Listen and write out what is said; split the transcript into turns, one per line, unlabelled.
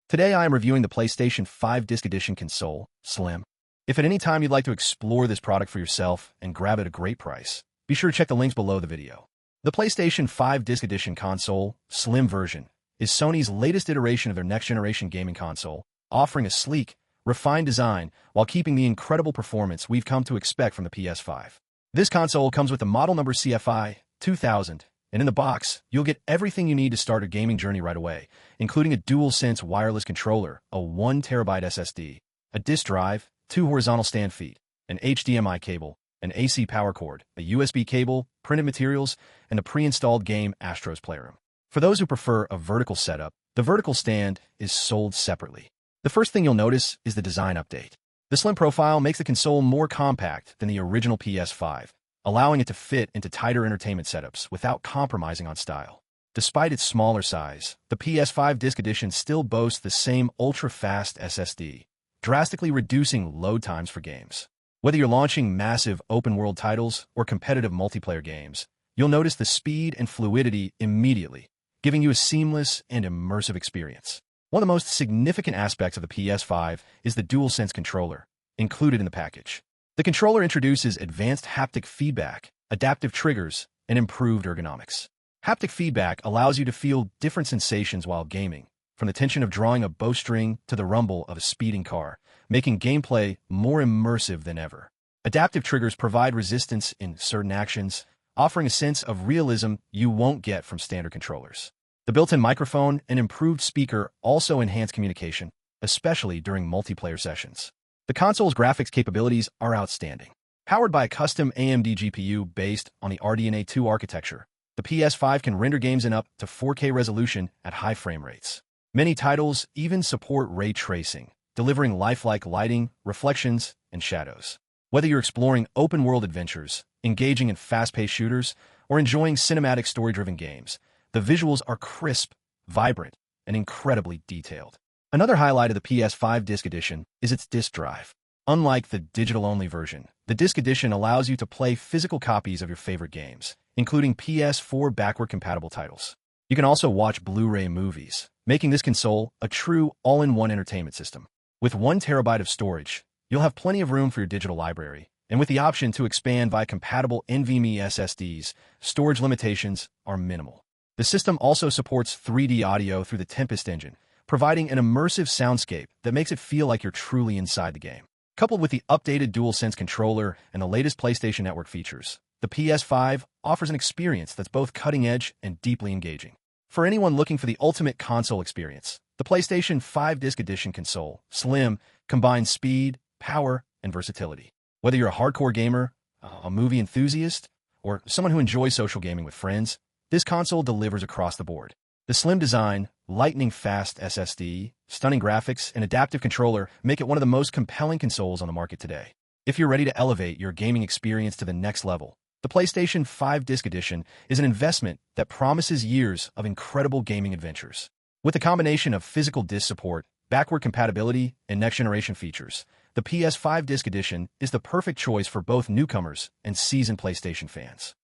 Today I am reviewing the PlayStation 5 Disc Edition console, Slim. If at any time you'd like to explore this product for yourself and grab it at a great price, be sure to check the links below the video. The PlayStation 5 Disc Edition console, Slim version, is Sony's latest iteration of their next-generation gaming console, offering a sleek, refined design while keeping the incredible performance we've come to expect from the PS5. This console comes with the model number CFI 2000, and in the box, you'll get everything you need to start a gaming journey right away, including a DualSense wireless controller, a 1TB SSD, a disk drive, 2 horizontal stand feet, an HDMI cable, an AC power cord, a USB cable, printed materials, and a pre-installed game Astro's Playroom. For those who prefer a vertical setup, the vertical stand is sold separately. The first thing you'll notice is the design update. The slim profile makes the console more compact than the original PS5, allowing it to fit into tighter entertainment setups without compromising on style. Despite its smaller size, the PS5 Disc Edition still boasts the same ultra-fast SSD, drastically reducing load times for games. Whether you're launching massive open-world titles or competitive multiplayer games, you'll notice the speed and fluidity immediately, giving you a seamless and immersive experience. One of the most significant aspects of the PS5 is the DualSense controller, included in the package. The controller introduces advanced haptic feedback, adaptive triggers, and improved ergonomics. Haptic feedback allows you to feel different sensations while gaming, from the tension of drawing a bowstring to the rumble of a speeding car, making gameplay more immersive than ever. Adaptive triggers provide resistance in certain actions, offering a sense of realism you won't get from standard controllers. The built-in microphone and improved speaker also enhance communication, especially during multiplayer sessions. The console's graphics capabilities are outstanding. Powered by a custom AMD GPU based on the RDNA 2 architecture, the PS5 can render games in up to 4K resolution at high frame rates. Many titles even support ray tracing, delivering lifelike lighting, reflections, and shadows. Whether you're exploring open-world adventures, engaging in fast-paced shooters, or enjoying cinematic story-driven games, the visuals are crisp, vibrant, and incredibly detailed. Another highlight of the PS5 Disc Edition is its disk drive. Unlike the digital-only version, the Disc Edition allows you to play physical copies of your favorite games, including PS4 backward-compatible titles. You can also watch Blu-ray movies, making this console a true all-in-one entertainment system. With 1 terabyte of storage, you'll have plenty of room for your digital library, and with the option to expand via compatible NVMe SSDs, storage limitations are minimal. The system also supports 3D audio through the Tempest engine, providing an immersive soundscape that makes it feel like you're truly inside the game. Coupled with the updated DualSense controller and the latest PlayStation Network features, the PS5 offers an experience that's both cutting-edge and deeply engaging. For anyone looking for the ultimate console experience, the PlayStation 5 Disc Edition console, Slim, combines speed, power, and versatility. Whether you're a hardcore gamer, a movie enthusiast, or someone who enjoys social gaming with friends, this console delivers across the board. The slim design, lightning-fast SSD, stunning graphics, and adaptive controller make it one of the most compelling consoles on the market today. If you're ready to elevate your gaming experience to the next level, the PlayStation 5 Disc Edition is an investment that promises years of incredible gaming adventures. With a combination of physical disc support, backward compatibility, and next-generation features, the PS5 Disc Edition is the perfect choice for both newcomers and seasoned PlayStation fans.